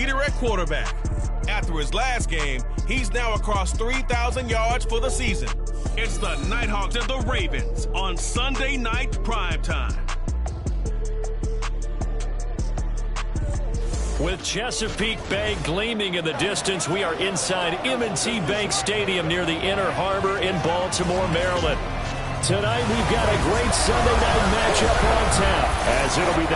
leader at quarterback. After his last game, he's now across 3,000 yards for the season. It's the Nighthawks and the Ravens on Sunday night primetime. With Chesapeake Bay gleaming in the distance, we are inside M&T Bank Stadium near the Inner Harbor in Baltimore, Maryland. Tonight, we've got a great Sunday night matchup on tap, as it'll be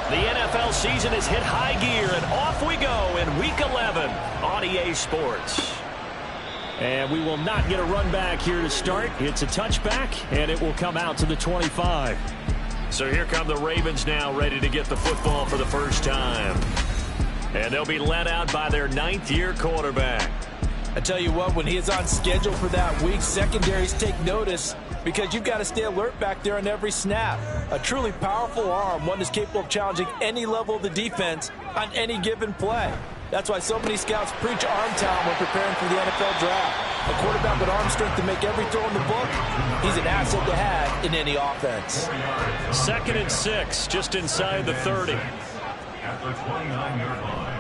The NFL season has hit high gear, and off we go in Week 11 on EA Sports. And we will not get a run back here to start. It's a touchback, and it will come out to the 25. So here come the Ravens now, ready to get the football for the first time. And they'll be led out by their ninth-year quarterback. I tell you what, when he is on schedule for that week, secondaries take notice because you've got to stay alert back there on every snap. A truly powerful arm, one that's capable of challenging any level of the defense on any given play. That's why so many scouts preach arm talent when preparing for the NFL draft. A quarterback with arm strength to make every throw in the book, he's an asset to have in any offense. 2nd and 6, just inside the 30. At the 29-yard line.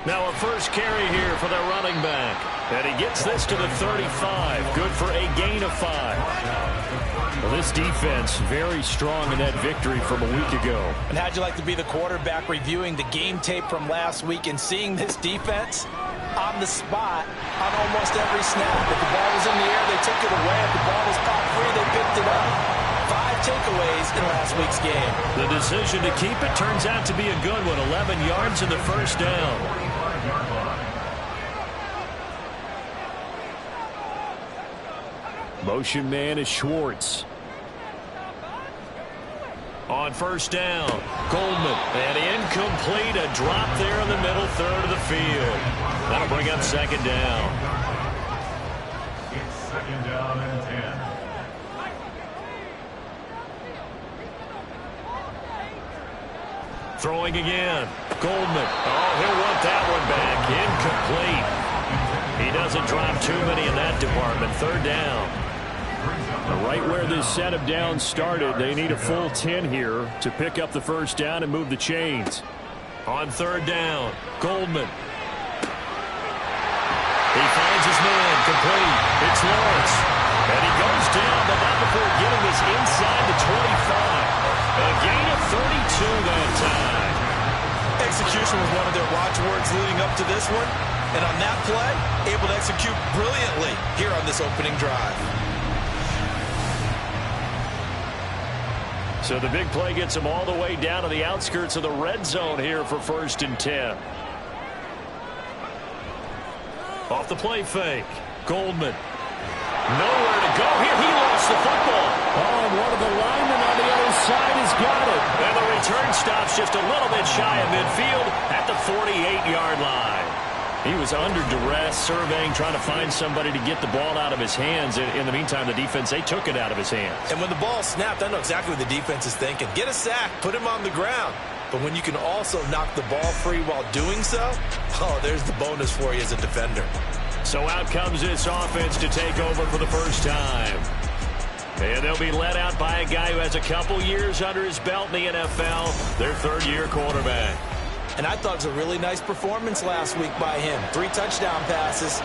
Now a first carry here for the running back. And he gets this to the 35. Good for a gain of 5. Well, this defense very strong in that victory from a week ago. And how'd you like to be the quarterback reviewing the game tape from last week and seeing this defense on the spot on almost every snap? If the ball was in the air, they took it away. If the ball was popped free, they picked it up. 5 takeaways in last week's game. The decision to keep it turns out to be a good one. 11 yards in the first down. Motion man is Schwartz. On first down, Goldman. And incomplete, a drop there in the middle third of the field. That'll bring up second down. It's 2nd down and 10. Throwing again. Goldman. Oh, he'll want that one back. Incomplete. He doesn't drop too many in that department. Third down. Right where this set of downs started, they need a full 10 here to pick up the first down and move the chains. On third down, Goldman. He finds his man, complete. It's Lawrence. And he goes down, but not before getting this inside the 25. A gain of 32 that time. Execution was one of their watchwords leading up to this one. And on that play, able to execute brilliantly here on this opening drive. So the big play gets him all the way down to the outskirts of the red zone here for 1st and 10. Off the play fake. Goldman. Nowhere to go here. He lost the football. Oh, and one of the linemen on the other side has got it. And the return stops just a little bit shy of midfield at the 48-yard line. He was under duress, surveying, trying to find somebody to get the ball out of his hands. In the meantime, the defense, they took it out of his hands. And when the ball snapped, I know exactly what the defense is thinking. Get a sack, put him on the ground. But when you can also knock the ball free while doing so, oh, there's the bonus for you as a defender. So out comes this offense to take over for the first time. And they'll be led out by a guy who has a couple years under his belt in the NFL, their third-year quarterback. And I thought it was a really nice performance last week by him. 3 touchdown passes.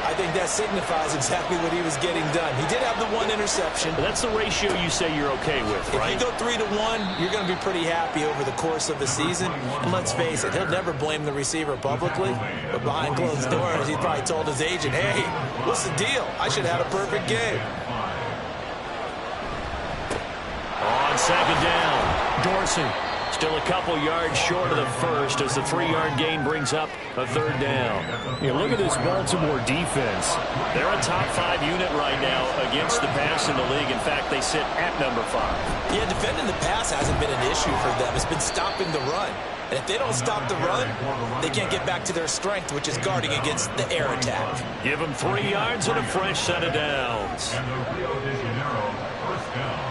I think that signifies exactly what he was getting done. He did have the 1 interception. But that's the ratio you say you're okay with, right? If you go 3-to-1, you're going to be pretty happy over the course of the season. And let's face it, he'll never blame the receiver publicly. But behind closed doors, he probably told his agent, hey, what's the deal? I should have had a perfect game. On second down, Dorsey. Still a couple yards short of the first as the 3-yard gain brings up a third down. Yeah, look at this Baltimore defense. They're a top 5 unit right now against the pass in the league. In fact, they sit at number 5. Yeah, defending the pass hasn't been an issue for them. It's been stopping the run. And if they don't stop the run, they can't get back to their strength, which is guarding against the air attack. Give them 3 yards and a fresh set of downs. And the Rio de Janeiro first down.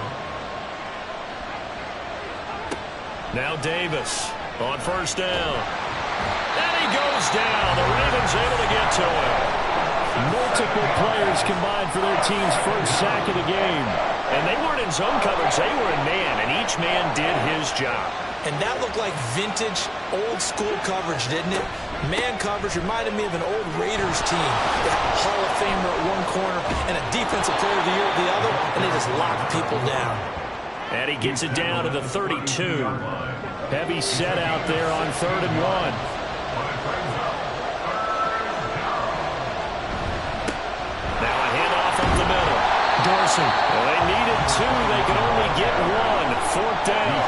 Now Davis on first down. And he goes down. The Ravens able to get Multiple players combined for their team's first sack of the game. And they weren't in zone coverage. They were in man, and each man did his job. And that looked like vintage, old-school coverage, didn't it? Man coverage reminded me of an old Raiders team. They had a Hall of Famer at one corner and a Defensive Player of the Year at the other, and they just locked people down. And he gets it down to the 32. Heavy set out there on 3rd and 1. Now a handoff up the middle. Dorsey. Well, they needed 2. They could only get 1. 4th down.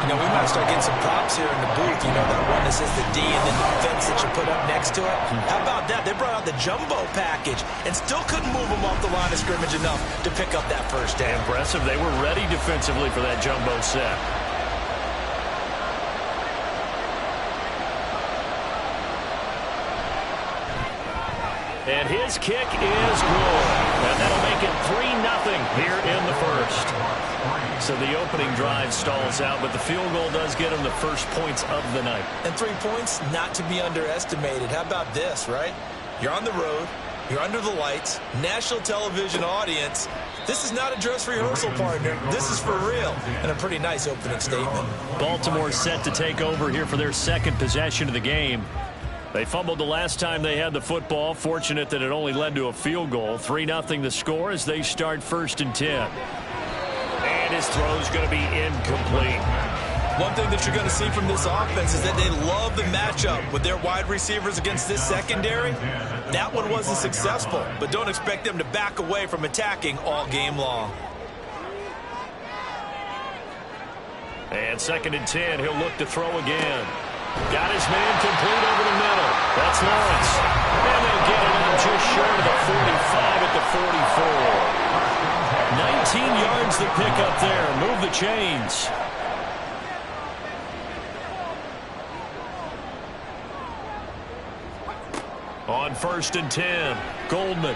You know, we might start getting some props here in the booth. You know, that one that says the D and then the fence that you put up next to it. How about that? They brought out the jumbo package and still couldn't move them off the line of scrimmage enough to pick up that first down. Impressive. They were ready defensively for that jumbo set. And his kick is good. And that'll make it 3-0 here in the first. So the opening drive stalls out, but the field goal does get him the first points of the night. And 3 points, not to be underestimated. How about this, right? You're on the road. You're under the lights. National television audience. This is not a dress rehearsal, partner. This is for real. And a pretty nice opening statement. Baltimore set to take over here for their second possession of the game. They fumbled the last time they had the football. Fortunate that it only led to a field goal. 3-0 the score as they start 1st and 10. And his throw's going to be incomplete. One thing that you're going to see from this offense is that they love the matchup with their wide receivers against this secondary. That one wasn't successful, but don't expect them to back away from attacking all game long. And 2nd and 10, he'll look to throw again. Got his man complete over the middle. That's Lawrence. And they'll get it out just short of the 45 at the 44. 19 yards to pick up there. Move the chains. On 1st and 10, Goldman.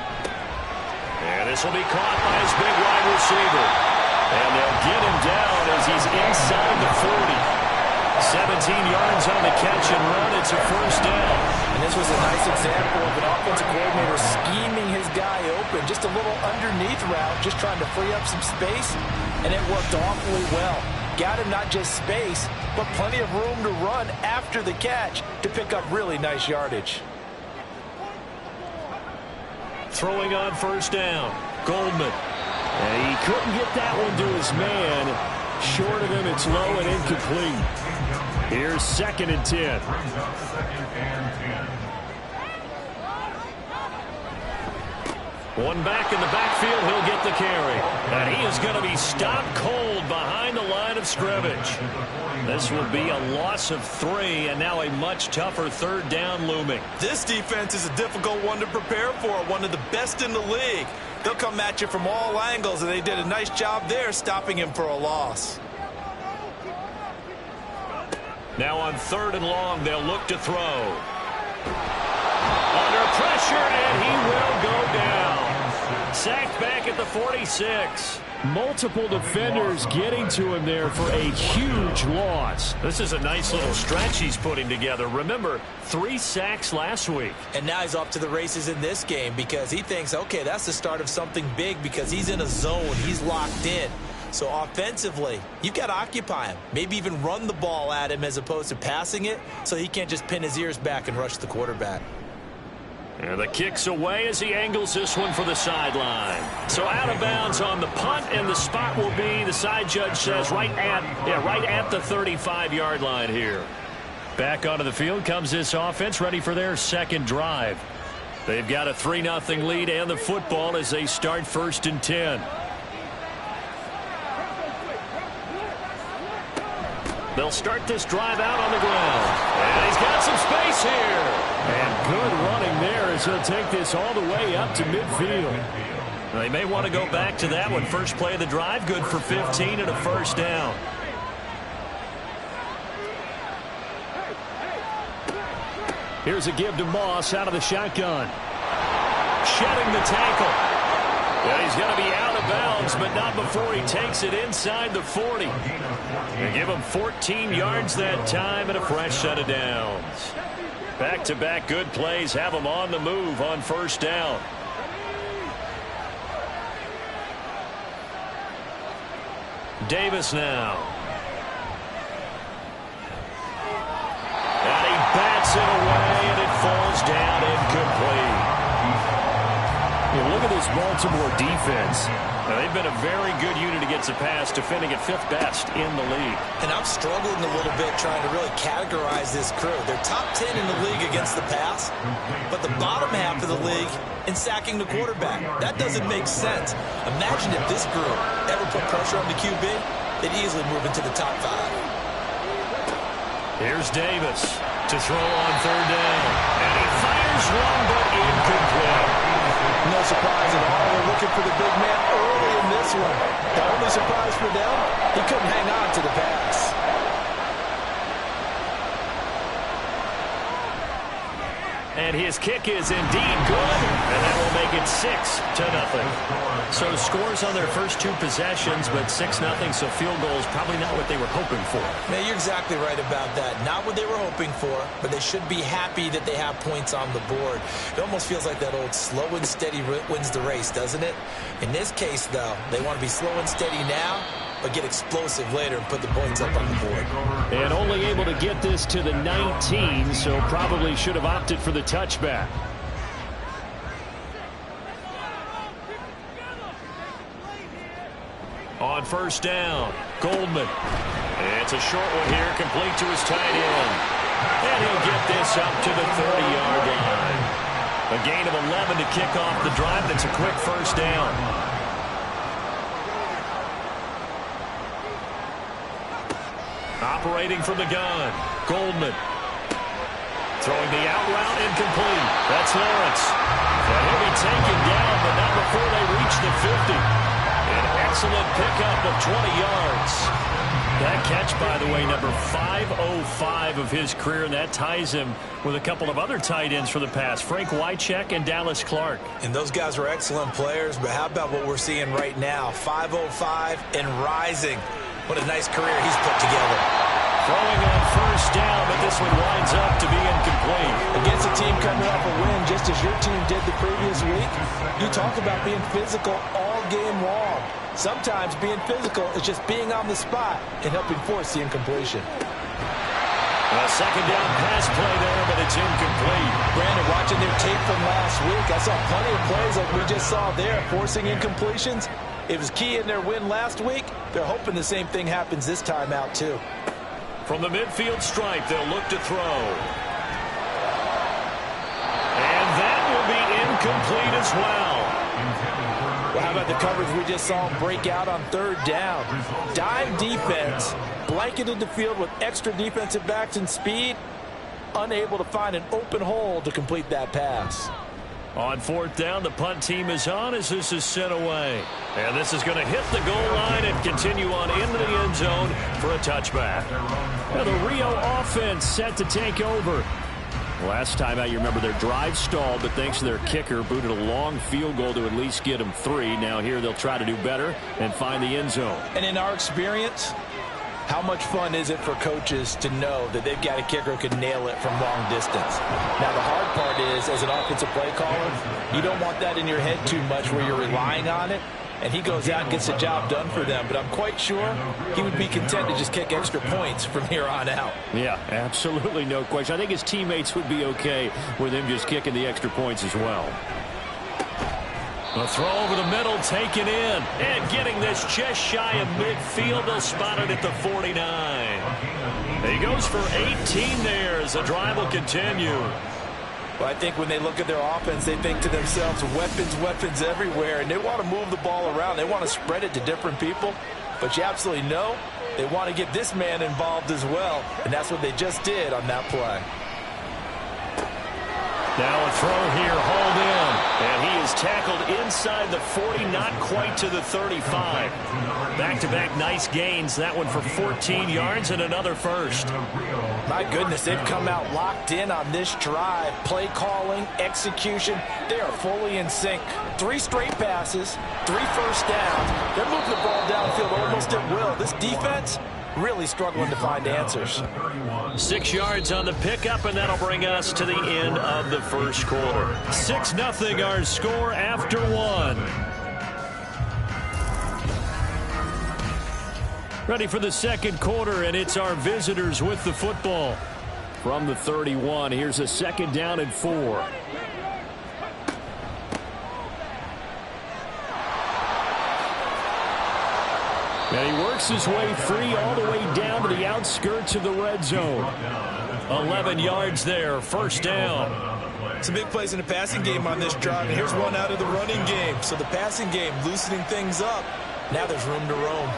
And this will be caught by his big wide receiver. And they'll get him down as he's inside the 40. 17 yards on the catch and run. It's a first down. And this was a nice example of an offensive coordinator scheming his guy open. Just a little underneath route, just trying to free up some space, and it worked awfully well. Got him not just space, but plenty of room to run after the catch to pick up really nice yardage. Throwing on first down, Goldman. And he couldn't get that one to his man. Short of him, it's low and incomplete. Here's 2nd and 10. One back in the backfield, he'll get the carry. And he is going to be stopped cold behind the line of scrimmage. This will be a loss of 3, and now a much tougher 3rd down looming. This defense is a difficult one to prepare for, one of the best in the league. They'll come at you from all angles, and they did a nice job there stopping him for a loss. Now on 3rd and long, they'll look to throw. Under pressure, and he will go down. Sacked back at the 46. Multiple defenders getting to him there for a huge loss. This is a nice little stretch he's putting together. Remember, 3 sacks last week. And now he's off to the races in this game because he thinks, okay, that's the start of something big because he's in a zone. He's locked in. So offensively, you've got to occupy him. Maybe even run the ball at him as opposed to passing it so he can't just pin his ears back and rush the quarterback. And the kick's away as he angles this one for the sideline. So out of bounds on the punt, and the spot will be, the side judge says, right at the 35-yard line here. Back onto the field comes this offense, ready for their second drive. They've got a 3-0 lead and the football as they start 1st and 10. They'll start this drive out on the ground. And he's got some space here. And good running there as he'll take this all the way up to midfield. They may want to go back to that one. First play of the drive, good for 15 and a first down. Here's a give to Moss out of the shotgun. Shedding the tackle. Yeah, he's going to be out of bounds, but not before he takes it inside the 40. They give him 14 yards that time and a fresh set of downs. Back-to-back good plays have him on the move on first down. Davis now. And he bats it away, and it falls down incomplete. You look at this Baltimore defense. Now, they've been a very good unit against the pass, defending at 5th best in the league. And I'm struggling a little bit trying to really categorize this crew. They're top 10 in the league against the pass, but the bottom half of the league in sacking the quarterback. That doesn't make sense. Imagine if this group ever put pressure on the QB, they'd easily move into the top 5. Here's Davis to throw on 3rd down. And he fires one, but incomplete. No surprise at all. They're looking for the big man early in this one. The only surprise for them, he couldn't hang on to the pass. And his kick is indeed good, and that will make it 6-0. So scores on their first 2 possessions, but 6-0, so field goals probably not what they were hoping for. Man, you're exactly right about that. Not what they were hoping for, but they should be happy that they have points on the board. It almost feels like that old slow and steady wins the race, doesn't it? In this case, though, they want to be slow and steady now, but get explosive later and put the points up on the board. And only able to get this to the 19, so probably should have opted for the touchback. On first down, Goldman. It's a short one here, complete to his tight end. And he'll get this up to the 30-yard line. A gain of 11 to kick off the drive. That's a quick first down. Operating from the gun, Goldman. Throwing the out route, incomplete. That's Lawrence. And he'll be taken down, but not before they reach the 50. An excellent pickup of 20 yards. That catch, by the way, number 505 of his career, and that ties him with a couple of other tight ends for the pass, Frank Wycheck and Dallas Clark. And those guys were excellent players, but how about what we're seeing right now? 505 and rising. What a nice career he's put together. Throwing on first down, but this one winds up to be incomplete. Against a team coming off a win, just as your team did the previous week, you talk about being physical all game long. Sometimes being physical is just being on the spot and helping force the incompletion. A second down pass play there, but it's incomplete. Brandon, watching their tape from last week, I saw plenty of plays like we just saw there, forcing incompletions. It was key in their win last week. They're hoping the same thing happens this time out, too. From the midfield stripe, they'll look to throw. And that will be incomplete as well. Well, how about the coverage we just saw him break out on 3rd down? Dime defense, blanketed the field with extra defensive backs and speed, unable to find an open hole to complete that pass. On 4th down, the punt team is on as this is sent away. And this is going to hit the goal line and continue on into the end zone for a touchback. Now the Rio offense set to take over. Last time out, you remember their drive stalled, but thanks to their kicker, booted a long field goal to at least get them 3. Now here they'll try to do better and find the end zone. And in our experience, how much fun is it for coaches to know that they've got a kicker who can nail it from long distance? Now, the hard part is, as an offensive play caller, you don't want that in your head too much where you're relying on it, and he goes out and gets the job done for them. But I'm quite sure he would be content to just kick extra points from here on out. Yeah, absolutely no question. I think his teammates would be okay with him just kicking the extra points as well. A throw over the middle, taken in, and getting this just shy of midfield. They'll spot it at the 49. He goes for 18 there as the drive will continue. Well, I think when they look at their offense, they think to themselves, weapons, weapons everywhere, and they want to move the ball around. They want to spread it to different people, but you absolutely know they want to get this man involved as well, and that's what they just did on that play. Now a throw here, hauled in, and he is tackled inside the 40, not quite to the 35. Back-to-back nice gains, that one for 14 yards and another first. My goodness, they've come out locked in on this drive. Play calling, execution, they are fully in sync. 3 straight passes, 3 first downs. They're moving the ball downfield almost at will. This defense, really struggling to find answers. 6 yards on the pickup, and that'll bring us to the end of the first quarter. 6-0 our score after 1. Ready for the second quarter, and it's our visitors with the football. From the 31, here's a 2nd down and 4. And he works his way free all the way down to the outskirts of the red zone. 11 yards there, 1st down. Some big plays in the passing game on this drive, and here's one out of the running game. So the passing game loosening things up. Now there's room to roam.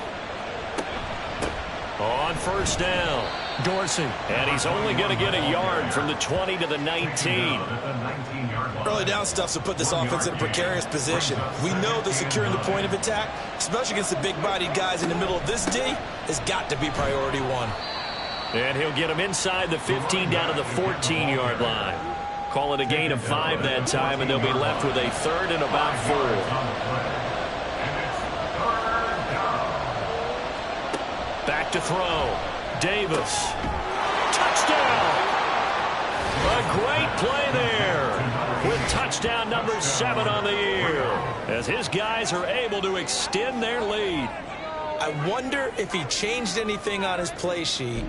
On 1st down, Dorsey. And he's only going to get a yard from the 20 to the 19. Early down stuff will put this offense in a precarious position. We know that securing the point of attack, especially against the big-bodied guys in the middle of this D, has got to be priority 1. And he'll get him inside the 15 down to the 14-yard line. Call it a gain of 5 that time, and they'll be left with a 3rd and about 4. Back to throw. Davis. Touchdown! A great play there with touchdown number 7 on the year as his guys are able to extend their lead. I wonder if he changed anything on his play sheet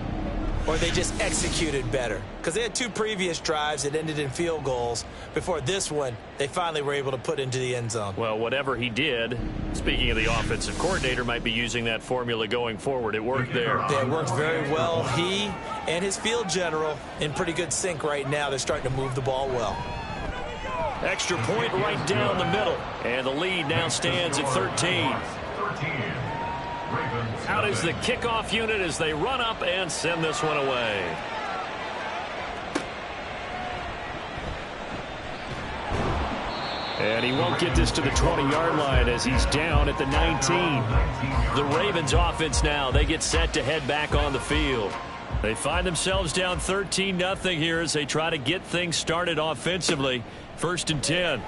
or they just executed better, because they had 2 previous drives that ended in field goals. Before this one, they finally were able to put into the end zone. Well, whatever he did, speaking of the offensive coordinator, might be using that formula going forward. It worked there. Yeah, it worked very well. He and his field general in pretty good sync right now. They're starting to move the ball well. Extra point right down the middle, and the lead now stands at 13. Out is the kickoff unit as they run up and send this one away. And he won't get this to the 20-yard line as he's down at the 19. The Ravens offense now, they get set to head back on the field. They find themselves down 13-0 here as they try to get things started offensively. 1st and 10.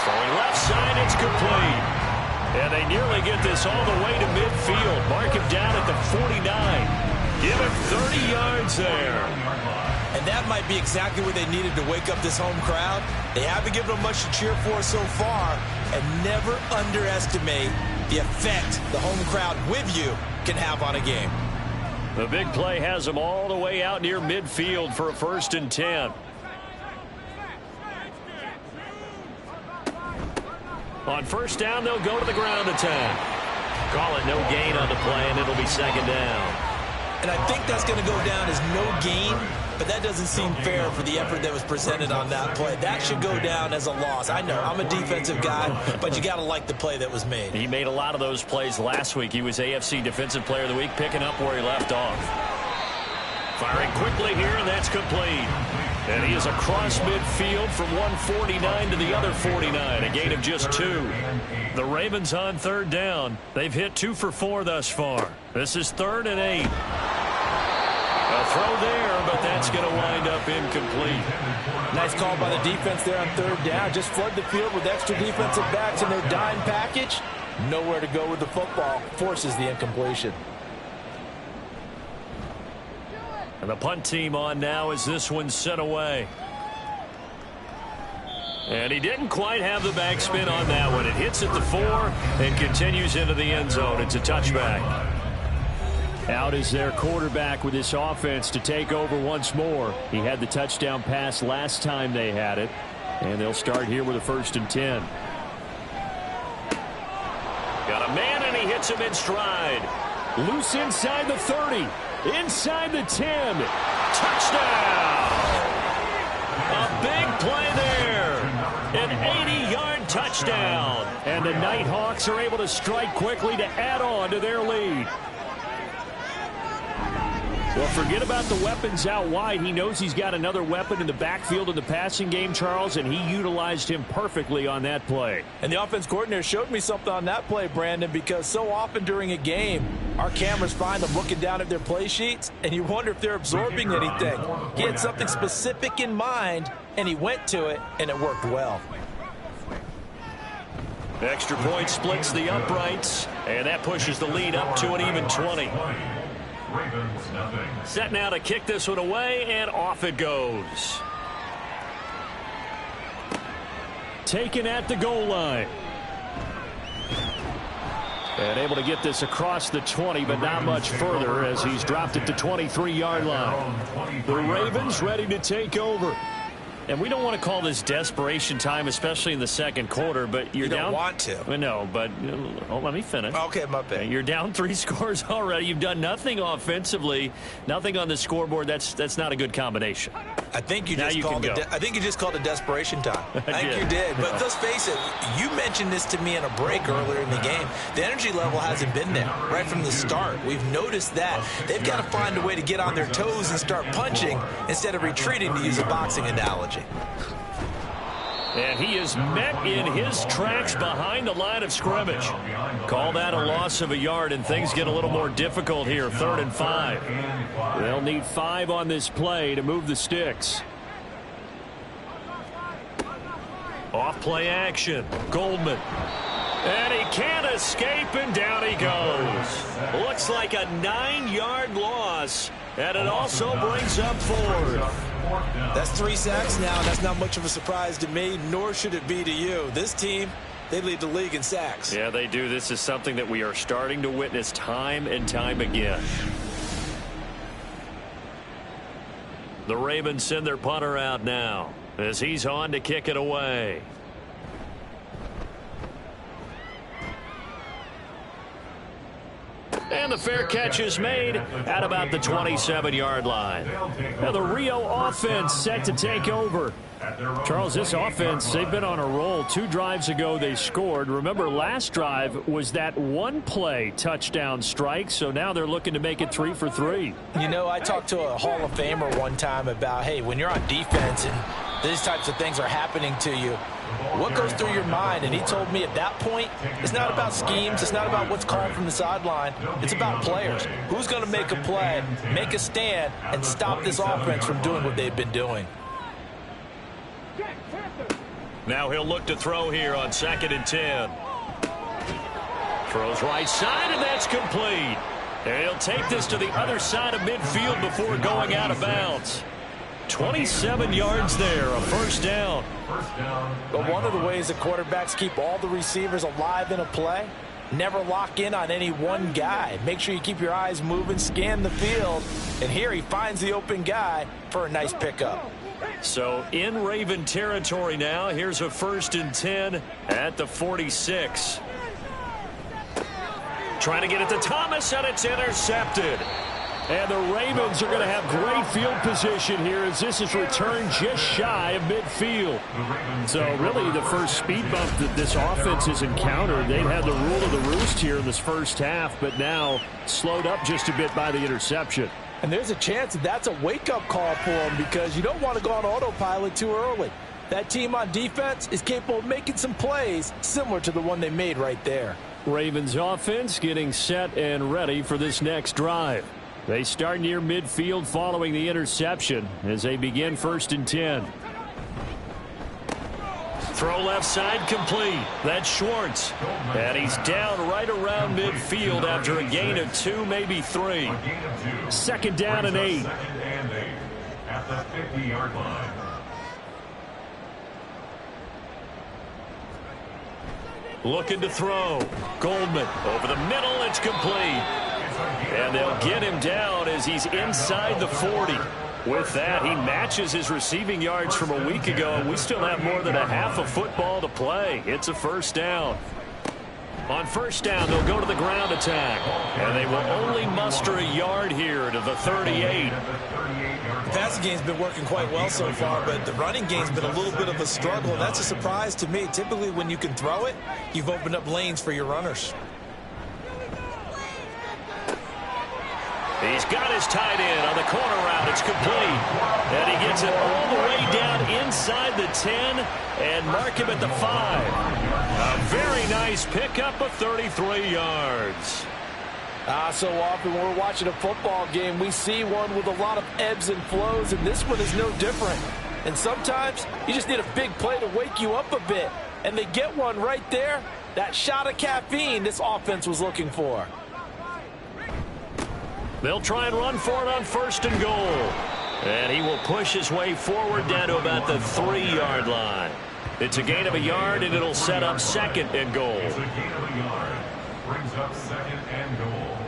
Throwing left side, it's complete. And they nearly get this all the way to midfield. Mark him down at the 49. Give him 30 yards there. And that might be exactly what they needed to wake up this home crowd. They haven't given them much to cheer for so far. And never underestimate the effect the home crowd with you can have on a game. The big play has them all the way out near midfield for a 1st and 10. On 1st down, they'll go to the ground attack. Call it no gain on the play, and it'll be 2nd down. And I think that's going to go down as no gain, but that doesn't seem fair for the effort that was presented on that play. That should go down as a loss. I know, I'm a defensive guy, but you got to like the play that was made. He made a lot of those plays last week. He was AFC Defensive Player of the Week, picking up where he left off. Firing quickly here, and that's complete. And he is across midfield from 149 to the other 49, a gain of just 2. The Ravens on 3rd down. They've hit 2 for 4 thus far. This is 3rd and 8. A throw there, but that's going to wind up incomplete. Nice call by the defense there on 3rd down. Just flood the field with extra defensive backs in their dime package. Nowhere to go with the football. Forces the incompletion. And the punt team on now as this one's sent away. And he didn't quite have the backspin on that one. It hits at the 4 and continues into the end zone. It's a touchback. Out is their quarterback with this offense to take over once more. He had the touchdown pass last time they had it. And they'll start here with a 1st and 10. Got a man, and he hits him in stride. Loose inside the 30. Inside the 10. Touchdown! A big play there. An 80-yard touchdown. And the Nighthawks are able to strike quickly to add on to their lead. Well, forget about the weapons out wide. He knows he's got another weapon in the backfield in the passing game, Charles, and he utilized him perfectly on that play. And the offense coordinator showed me something on that play, Brandon, because so often during a game, our cameras find them looking down at their play sheets, and you wonder if they're absorbing anything. He had something specific in mind, and he went to it, and it worked well. Extra point splits the uprights. And that pushes the lead up to an even 20. Ravens nothing. Set now to kick this one away, and off it goes. Taken at the goal line. And able to get this across the 20, but not much further as he's dropped it to 23-yard line. The Ravens ready to take over. And we don't want to call this desperation time, especially in the second quarter, but you're down. You don't want to. No, but let me finish. Okay, my bad. You're down 3 scores already. You've done nothing offensively, nothing on the scoreboard. That's not a good combination. I think you just called it desperation time. I think you did. But let's face it, you mentioned this to me in a break earlier in the game. The energy level hasn't been there right from the start. We've noticed that. They've got to find a way to get on their toes and start punching instead of retreating, to use a boxing analogy. And he is met in his tracks behind the line of scrimmage. Call that a loss of a yard, and things get a little more difficult here. 3rd and 5. They'll need 5 on this play to move the sticks. Off play action. Goldman. And he can't escape, and down he goes. Looks like a 9-yard loss, and it also brings up 4th. That's 3 sacks now. That's not much of a surprise to me, nor should it be to you. This team, they lead the league in sacks. Yeah, they do. This is something that we are starting to witness time and time again. The Ravens send their punter out now as he's on to kick it away. And the fair catch is made at about the 27-yard line. Now the Rio offense set to take over. Charles, this offense, they've been on a roll. 2 drives ago they scored. Remember, last drive was that 1-play touchdown strike, so now they're looking to make it 3 for 3. You know, I talked to a Hall of Famer one time about, hey, when you're on defense and these types of things are happening to you, what goes through your mind? And he told me at that point, it's not about schemes. It's not about what's called from the sideline. It's about players. Who's going to make a play, make a stand, and stop this offense from doing what they've been doing? Now he'll look to throw here on 2nd and 10. Throws right side, and that's complete. And he'll take this to the other side of midfield before going out of bounds. 27 yards there, a first down. But one of the ways that quarterbacks keep all the receivers alive in a play, never lock in on any one guy. Make sure you keep your eyes moving, scan the field, and here he finds the open guy for a nice pickup. So in Raven territory now. Here's a 1st and 10 at the 46. Trying to get it to Thomas, and it's intercepted. And the Ravens are going to have great field position here as this is returned just shy of midfield. So really the first speed bump that this offense has encountered. They've had the rule of the roost here in this first half, but now slowed up just a bit by the interception. And there's a chance that that's a wake-up call for them because you don't want to go on autopilot too early. That team on defense is capable of making some plays similar to the one they made right there. Ravens offense getting set and ready for this next drive. They start near midfield following the interception as they begin 1st and 10. Throw left side complete. That's Schwartz. And he's down right around midfield after a gain of 2, maybe 3. 2nd down and 8. At the 50-yard line. Looking to throw. Goldman over the middle. It's complete. And they'll get him down as he's inside the 40. With that, he matches his receiving yards from a week ago, and we still have more than a half of football to play. It's a first down. On first down, they'll go to the ground attack, and they will only muster a yard here to the 38. The passing game's been working quite well so far, but the running game's been a little bit of a struggle, and that's a surprise to me. Typically, when you can throw it, you've opened up lanes for your runners. He's got his tight end on the corner route. It's complete. And he gets it all the way down inside the 10 and mark him at the 5. A very nice pickup of 33 yards. So often when we're watching a football game, we see one with a lot of ebbs and flows, and this one is no different. And sometimes you just need a big play to wake you up a bit. And they get one right there, That shot of caffeine this offense was looking for. They'll try and run for it on 1st and goal. And he will push his way forward down to about the 3-yard line. It's a gain of a yard, and it'll set up 2nd and goal. It's a gain of a yard. Brings up 2nd and goal.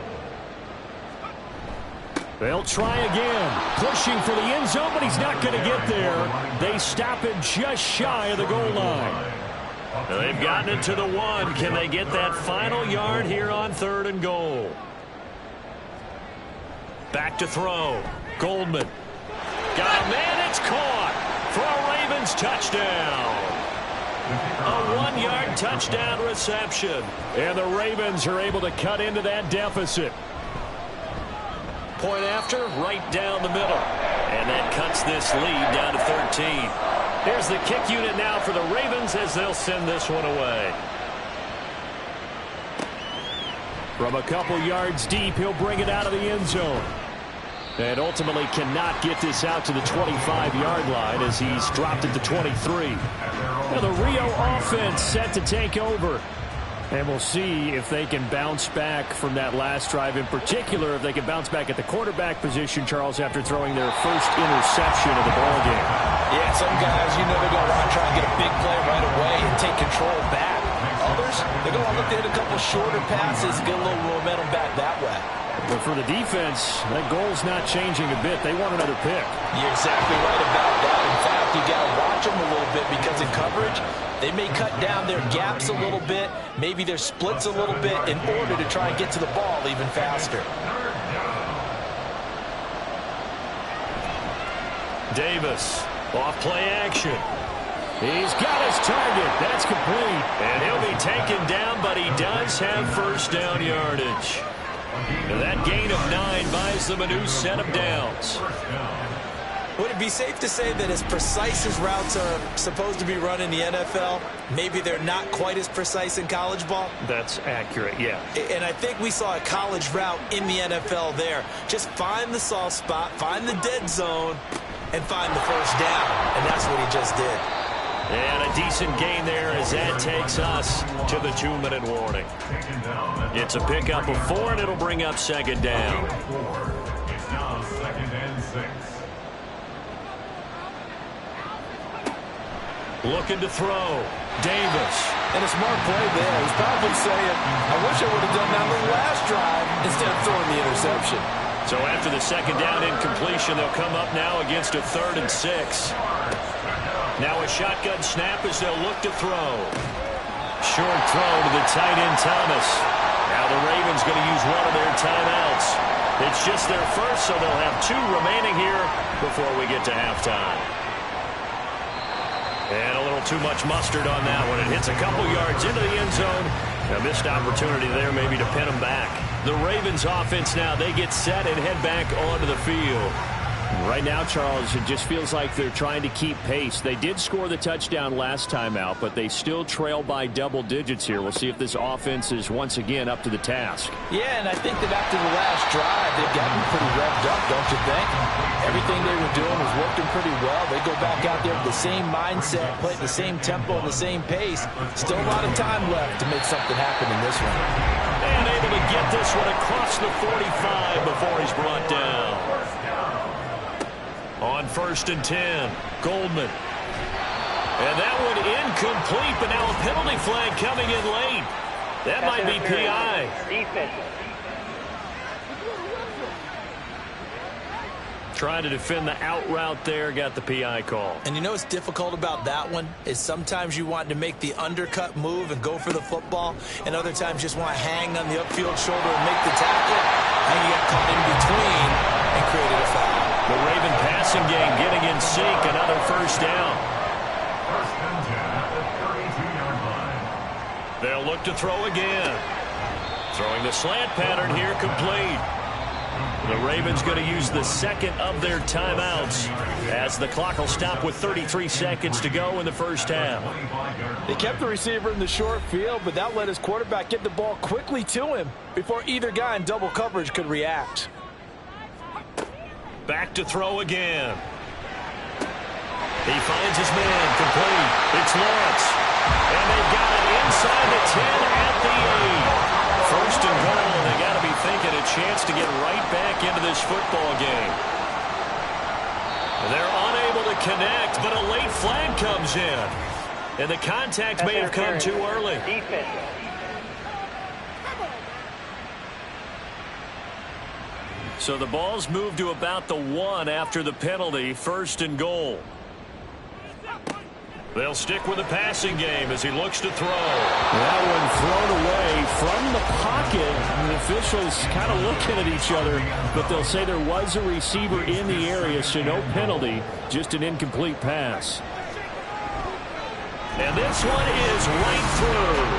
They'll try again. Pushing for the end zone, but he's not going to get there. They stop him just shy of the goal line. They've gotten it to the 1. Can they get that final yard here on 3rd and goal? Back to throw. Goldman. Got a man, it's caught for a Ravens touchdown. A 1-yard touchdown reception. And the Ravens are able to cut into that deficit. Point after, right down the middle. And that cuts this lead down to 13. Here's the kick unit now for the Ravens as they'll send this one away. From a couple yards deep, he'll bring it out of the end zone. And ultimately cannot get this out to the 25-yard line as he's dropped it to 23. Now the Rio offense set to take over. And we'll see if they can bounce back from that last drive. In particular, if they can bounce back at the quarterback position, Charles, after throwing their first interception of the ballgame. Yeah, some guys, you know they're going to want to try and get a big play right away and take control back. Others, they're going to look to hit a couple shorter passes, get a little momentum back that way. But for the defense, that goal's not changing a bit. They want another pick. You're exactly right about that. In fact, you got to watch them a little bit because in coverage, they may cut down their gaps a little bit, maybe their splits a little bit in order to try and get to the ball even faster. Davis, off play action. He's got his target. That's complete. And he'll be taken down, but he does have first down yardage. And that gain of 9 buys them a new set of downs. Would it be safe to say that as precise as routes are supposed to be run in the NFL, maybe they're not quite as precise in college ball? That's accurate, yeah. And I think we saw a college route in the NFL there. Just find the soft spot, find the dead zone, and find the first down. And that's what he just did. And a decent gain there as that takes us to the 2-minute warning. It's a pickup of 4, and it'll bring up 2nd down. It's now 2nd and 6. Looking to throw. Davis. And a smart play there. He's probably saying, I wish I would have done that on the last drive instead of throwing the interception. So after the 2nd down incompletion, they'll come up now against a 3rd and 6. Now a shotgun snap as they'll look to throw. Short throw to the tight end Thomas. Now the Ravens going to use one of their timeouts. It's just their first, so they'll have 2 remaining here before we get to halftime. And a little too much mustard on that one. It hits a couple yards into the end zone. A missed opportunity there maybe to pin them back. The Ravens offense now, they get set and head back onto the field. Right now, Charles, it just feels like they're trying to keep pace. They did score the touchdown last time out, but they still trail by double digits here. We'll see if this offense is once again up to the task. Yeah, and I think that after the last drive, they've gotten pretty revved up, don't you think? Everything they were doing was working pretty well. They go back out there with the same mindset, play at the same tempo and the same pace. Still a lot of time left to make something happen in this one. And able to get this one across the 45 before he's brought down. On 1st and 10, Goldman. And that one incomplete, but now a penalty flag coming in late. That might be PI. Trying to defend the out route there, got the PI call. And you know what's difficult about that one is sometimes you want to make the undercut move and go for the football, and other times just want to hang on the upfield shoulder and make the tackle, and you get caught in between and created a foul. The Raven passing game getting in sync, another first down. First and 10 at the 32-yard line. They'll look to throw again. Throwing the slant pattern here, complete. The Ravens going to use the 2nd of their timeouts as the clock will stop with 33 seconds to go in the first half. They kept the receiver in the short field, but that let his quarterback get the ball quickly to him before either guy in double coverage could react. Back to throw again. He finds his man, complete. It's Lawrence. And they've got it inside the 10 at the 8. First and goal, and they got to be thinking a chance to get right back into this football game. They're unable to connect, but a late flag comes in. And the contact may have come too early. So the ball's moved to about the 1 after the penalty, first and goal. They'll stick with the passing game as he looks to throw. That one thrown away from the pocket. The officials kind of looking at each other, but they'll say there was a receiver in the area, so no penalty, just an incomplete pass. And this one is right through.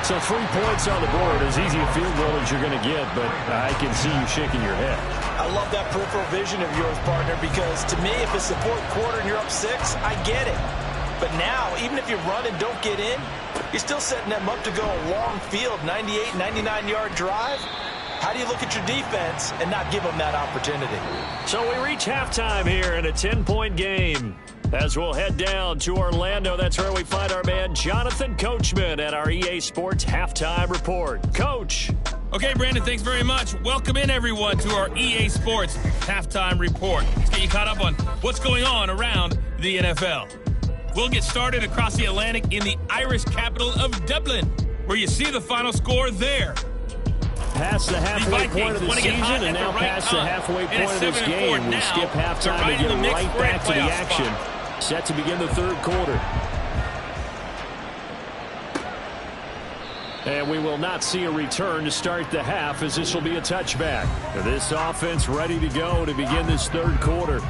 So 3 points on the board, as easy a field goal as you're going to get, but I can see you shaking your head. I love that peripheral vision of yours, partner, because to me, if it's the fourth quarter and you're up 6, I get it. But now, even if you run and don't get in, you're still setting them up to go a long field, 98, 99-yard drive. How do you look at your defense and not give them that opportunity? So we reach halftime here in a 10-point game. As we'll head down to Orlando, that's where we find our man Jonathan Coachman at our EA Sports Halftime Report. Coach. Okay, Brandon, thanks very much. Welcome in, everyone, to our EA Sports Halftime Report. Let's get you caught up on what's going on around the NFL. We'll get started across the Atlantic in the Irish capital of Dublin, where you see the final score there. Past the halfway point of the season and now past the halfway point of this game. We skip halftime to get right back to the action. Set to begin the third quarter. And we will not see a return to start the half, as this will be a touchback. This offense ready to go to begin this third quarter.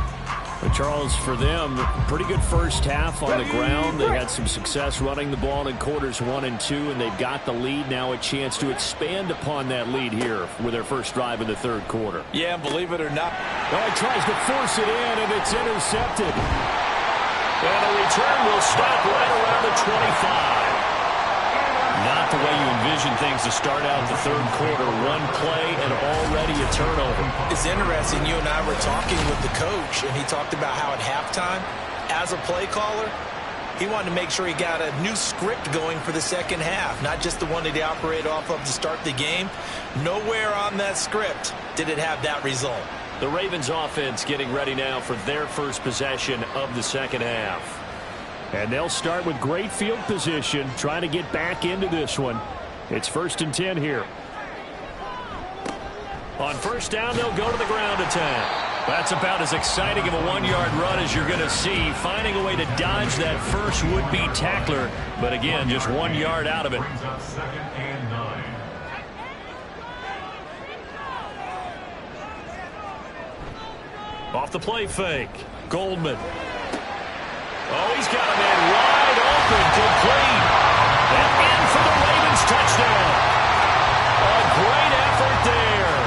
But Charles, for them, pretty good first half on the ground. They had some success running the ball in quarters 1 and 2, and they've got the lead. Now a chance to expand upon that lead here with their first drive in the third quarter. Yeah, believe it or not. Oh, he tries to force it in, and it's intercepted. And the return will stop right around the 25. Not the way you envision things to start out the third quarter. One play and already a turnover. It's interesting. You and I were talking with the coach, and he talked about how at halftime, as a play caller, he wanted to make sure he got a new script going for the second half, not just the one that he operated off of to start the game. Nowhere on that script did it have that result. The Ravens offense getting ready now for their first possession of the second half. And they'll start with great field position, trying to get back into this one. It's 1st and 10 here. On first down, they'll go to the ground attack. That's about as exciting of a 1-yard run as you're going to see. Finding a way to dodge that first would-be tackler. But again, just 1 yard out of it. Off the play fake. Goldman. Oh, he's got a man wide open, complete. And in for the Ravens touchdown. A great effort there.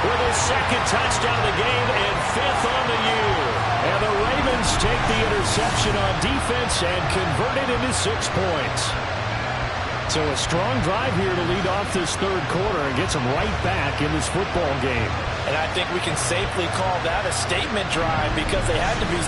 With his second touchdown of the game and 5th on the year. And the Ravens take the interception on defense and convert it into 6 points. So a strong drive here to lead off this third quarter and gets them right back in this football game. And I think we can safely call that a statement drive because they had to be...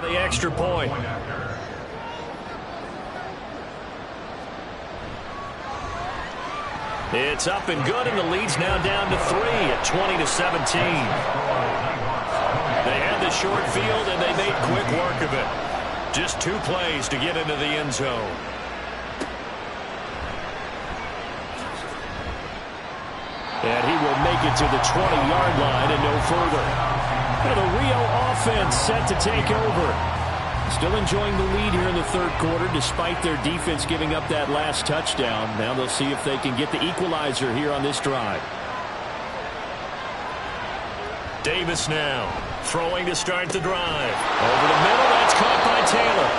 The extra point. It's up and good, and the lead's now down to 3 at 20-17. They had the short field, and they made quick work of it. Just 2 plays to get into the end zone. And he will make it to the 20-yard line and no further. And the Rio offense set to take over. Still enjoying the lead here in the third quarter despite their defense giving up that last touchdown. Now they'll see if they can get the equalizer here on this drive. Davis now throwing to start the drive. Over the middle, that's caught by Taylor.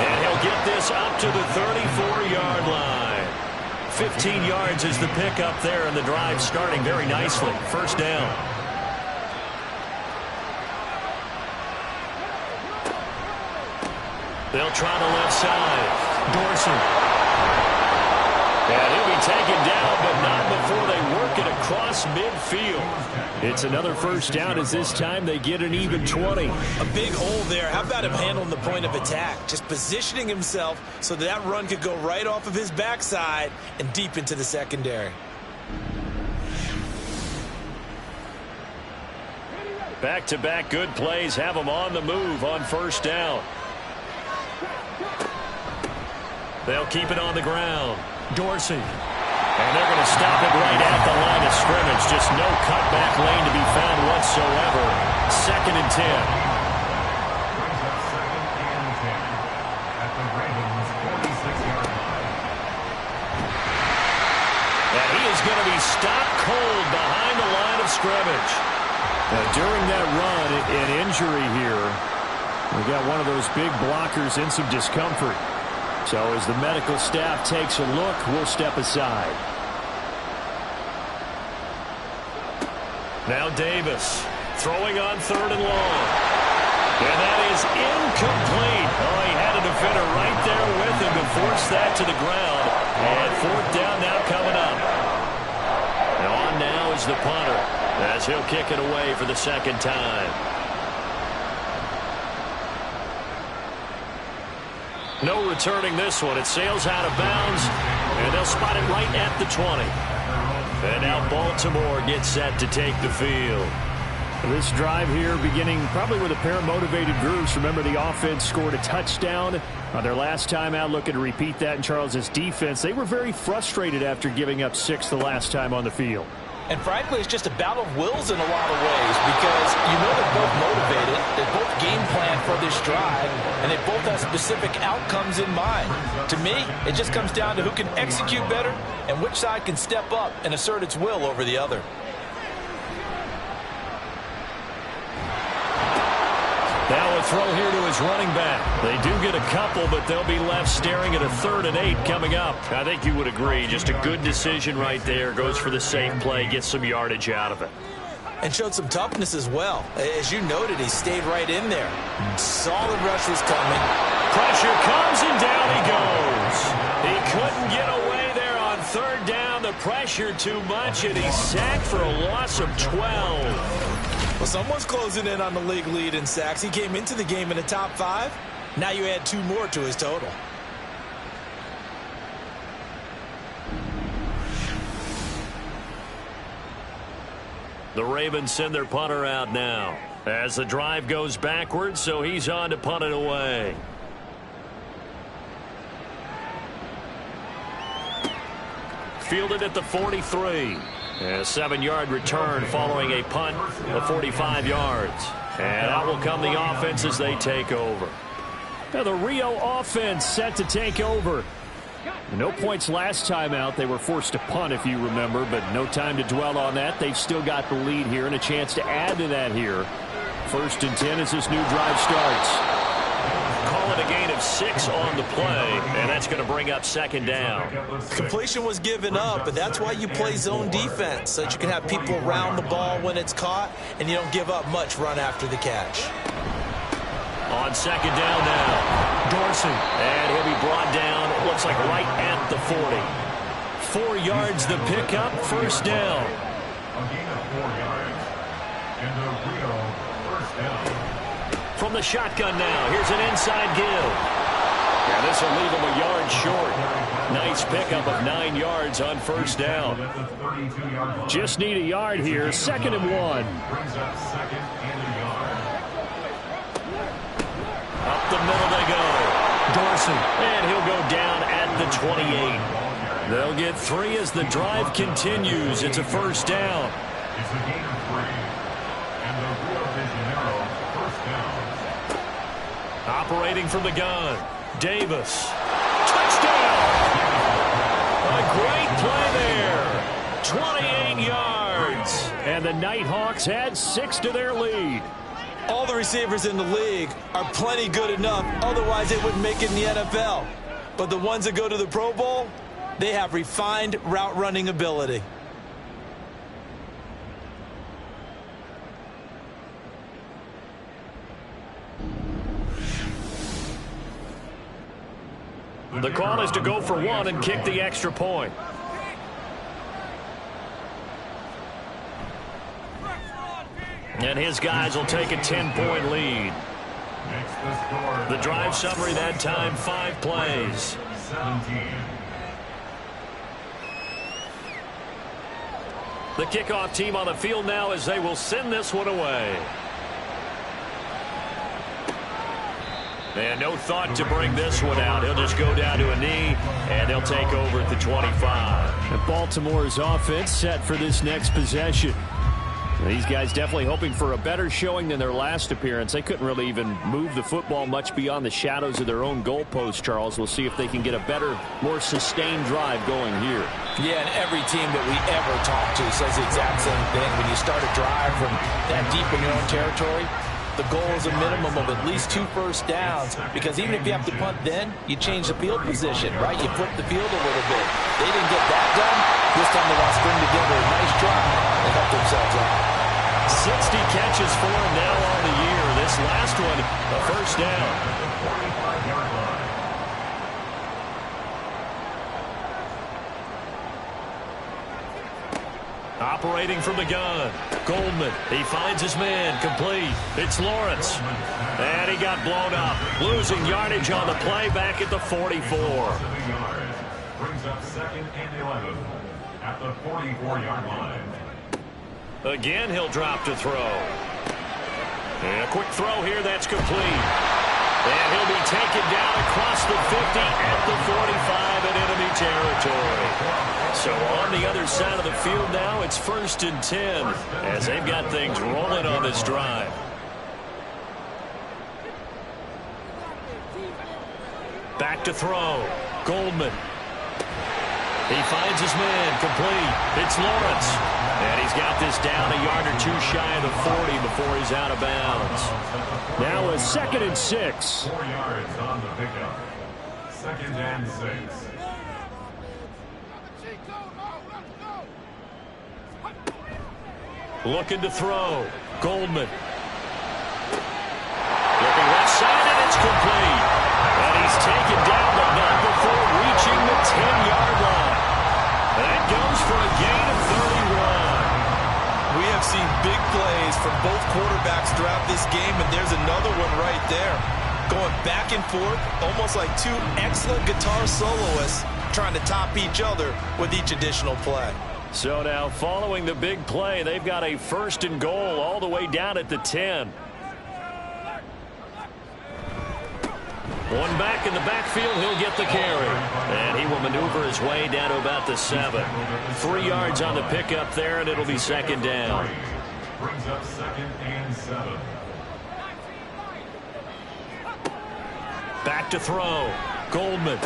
And he'll get this up to the 34-yard line. 15 yards is the pickup there, and the drive starting very nicely. First down. They'll try the left side. Dorsey. And he'll be taken down, but not before they work it across midfield. It's another first down as this time they get an even 20. A big hole there. How about him handling the point of attack? Just positioning himself so that run could go right off of his backside and deep into the secondary. Back-to-back good plays have them on the move on first down. They'll keep it on the ground. Dorsey. And they're going to stop it right at the line of scrimmage. Just no cutback lane to be found whatsoever. 2nd and 10. Brings up 2nd and 10 at the Ravens' 46-yard line. And he is going to be stopped cold behind the line of scrimmage. Now, during that run, an injury here. We got one of those big blockers in some discomfort. So as the medical staff takes a look, we'll step aside. Now Davis throwing on 3rd and long. And that is incomplete. Oh, he had a defender right there with him to force that to the ground. And 4th down now coming up. And on now is the punter as he'll kick it away for the 2nd time. No returning this one. It sails out of bounds, and they'll spot it right at the 20. And now Baltimore gets set to take the field. This drive here beginning probably with a pair of motivated groups. Remember, the offense scored a touchdown on their last time out. Looking to repeat that in Charles's defense. They were very frustrated after giving up 6 the last time on the field. And frankly, it's just a battle of wills in a lot of ways because you know they're both motivated, they both game plan for this drive, and they both have specific outcomes in mind. To me, it just comes down to who can execute better and which side can step up and assert its will over the other. Now a throw here to his running back. They do get a couple, but they'll be left staring at a 3rd and 8 coming up. I think you would agree. Just a good decision right there. Goes for the safe play, gets some yardage out of it. And showed some toughness as well. As you noted, he stayed right in there. Solid rush was coming. Pressure comes, and down he goes. He couldn't get away there on 3rd down. The pressure too much, and he's sacked for a loss of 12. Well, someone's closing in on the league lead in sacks. He came into the game in the top 5. Now you add 2 more to his total. The Ravens send their punter out now as the drive goes backwards, so he's on to punt it away. Fielded at the 43. A 7-yard return following a punt of 45 yards. And out will come the offense as they take over. Now the Rio offense set to take over. No points last time out. They were forced to punt, if you remember, but no time to dwell on that. They've still got the lead here and a chance to add to that here. 1st and 10 as this new drive starts. Call it a gain of 6 on the play, and that's going to bring up 2nd down. Completion was given up, but that's why you play zone defense, so that you can have people around the ball when it's caught, and you don't give up much run after the catch. On 2nd down now, Dorsey, and he'll be brought down, it looks like right at the 40. 4 yards the pickup, 1st down. A gain of 4 yards. And the Rio 1st down. From the shotgun now, here's an inside give. Yeah, this will leave him a yard short. Nice pickup of 9 yards on 1st down. Just need a yard here, 2nd and 1. Brings up 2nd and a yard. Up the middle they go. Dorsey, and he'll go down at the 28. They'll get 3 as the drive continues. It's a 1st down. It's a gain of 3. And the Rio de Janeiro 1st down. Operating from the gun, Davis. Touchdown! A great play there. 28 yards. And the Nighthawks add 6 to their lead. All the receivers in the league are plenty good enough. Otherwise, they wouldn't make it in the NFL. But the ones that go to the Pro Bowl, they have refined route running ability. The call is to go for 1 and kick the extra point. And his guys will take a 10-point lead. The drive summary that time, 5 plays. 17. The kickoff team on the field now as they will send this one away. And no thought to bring this one out. He'll just go down to a knee, and they'll take over at the 25. And Baltimore's offense set for this next possession. These guys definitely hoping for a better showing than their last appearance. They couldn't really even move the football much beyond the shadows of their own goalpost, Charles. We'll see if they can get a better, more sustained drive going here. Yeah, and every team that we ever talk to says the exact same thing. When you start a drive from that deep in your own territory, the goal is a minimum of at least 2 first downs, because even if you have to punt then, you change the field position, right? You flip the field a little bit. They didn't get that done. This time they got to string together a nice drive and help themselves out. 60 catches for him now on the year. This last one, a first down. Operating from the gun, Goldman. He finds his man, complete. It's Lawrence. And he got blown up. Losing yardage on the play back at the 44. Brings up 2nd and 11 at the 44-yard line. Again, he'll drop to throw. And a quick throw here, that's complete. And he'll be taken down across the 50 at the 45 in enemy territory. So on the other side of the field now, it's 1st and 10 as they've got things rolling on this drive. Back to throw. Goldman. He finds his man, complete. It's Lawrence. And he's got this down a yard or 2 shy of the 40 before he's out of bounds. Now a 2nd and 6. 4 yards on the pickup. 2nd and 6. Looking to throw. Goldman. Looking left side, and it's complete. And he's taken down, but not before reaching the 10-yard line. That goes for a gain of 31. We have seen big plays from both quarterbacks throughout this game, and there's another one right there. Going back and forth, almost like 2 excellent guitar soloists trying to top each other with each additional play. So now, following the big play, they've got a 1st and goal all the way down at the 10. One back in the backfield, he'll get the carry. And he will maneuver his way down to about the 7. 3 yards on the pickup there, and it'll be 2nd down. Brings up 2nd and 7. Back to throw. Goldman.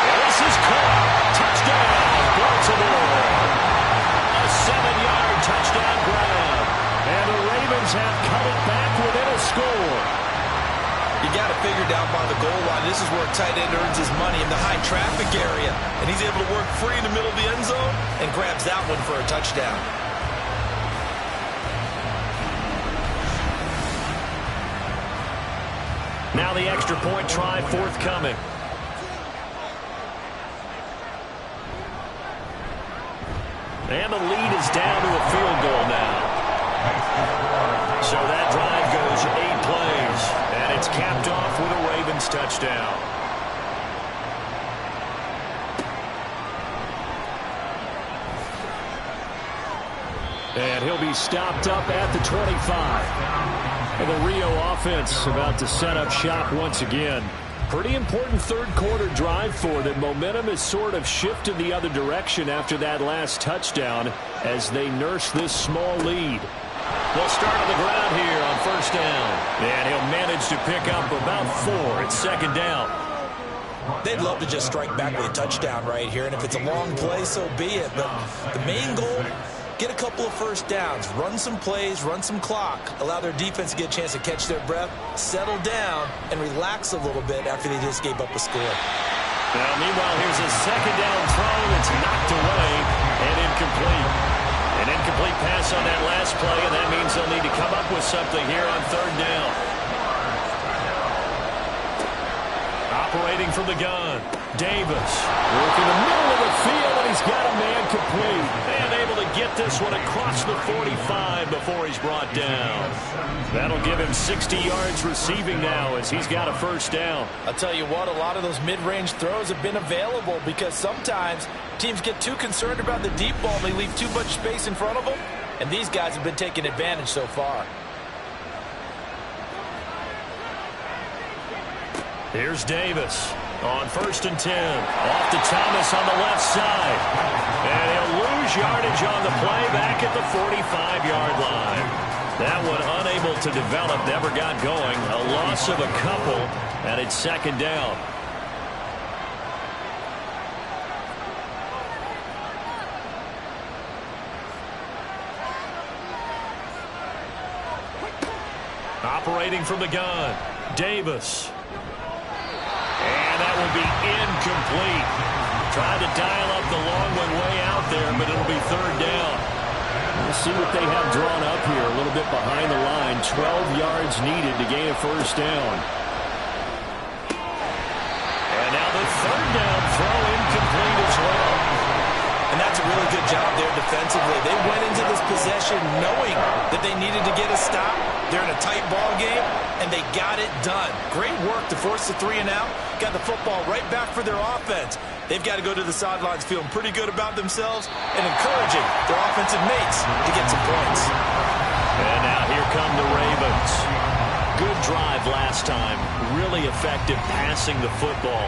This is caught. Touchdown, Baltimore. A 7-yard touchdown grab. And the Ravens have cut it back within a score. You got to figure down by the goal line, this is where a tight end earns his money, in the high traffic area. And he's able to work free in the middle of the end zone and grabs that one for a touchdown. Now the extra point try forthcoming. And the lead is down to a field goal now. So that drive goes 8 plays, and it's capped off with a Ravens touchdown. And he'll be stopped up at the 25. And the Rio offense about to set up shop once again. Pretty important third-quarter drive for them. Momentum has sort of shifted the other direction after that last touchdown as they nurse this small lead. They'll start on the ground here on 1st down. And he'll manage to pick up about 4. It's 2nd down. They'd love to just strike back with a touchdown right here, and if it's a long play, so be it. But the main goal, get a couple of 1st downs, run some plays, run some clock, allow their defense to get a chance to catch their breath, settle down, and relax a little bit after they just gave up a score. Now, meanwhile, here's a 2nd down throw that's knocked away and incomplete. An incomplete pass on that last play, and that means they'll need to come up with something here on 3rd down. Operating from the gun, Davis. Working the middle of the field, and he's got a man complete. And able to get this one across the 45 before he's brought down. That'll give him 60 yards receiving now as he's got a 1st down. I'll tell you what, a lot of those mid-range throws have been available because sometimes teams get too concerned about the deep ball and they leave too much space in front of them. And these guys have been taking advantage so far. Here's Davis on 1st and 10. Off to Thomas on the left side. And he'll lose yardage on the play back at the 45-yard line. That one unable to develop, never got going. A loss of a couple, and it's 2nd down. Operating from the gun, Davis. And that will be incomplete. Tried to dial up the long one way out there, but it'll be 3rd down. We'll see what they have drawn up here. A little bit behind the line. 12 yards needed to gain a 1st down. And now the 3rd down throw incomplete as well. And that's a really good job there defensively. They went into this possession knowing that they needed to get a stop. They're in a tight ball game, and they got it done. Great work to force the 3 and out. Got the football right back for their offense. They've got to go to the sidelines feeling pretty good about themselves and encouraging their offensive mates to get some points. And now here come the Ravens. Good drive last time. Really effective passing the football.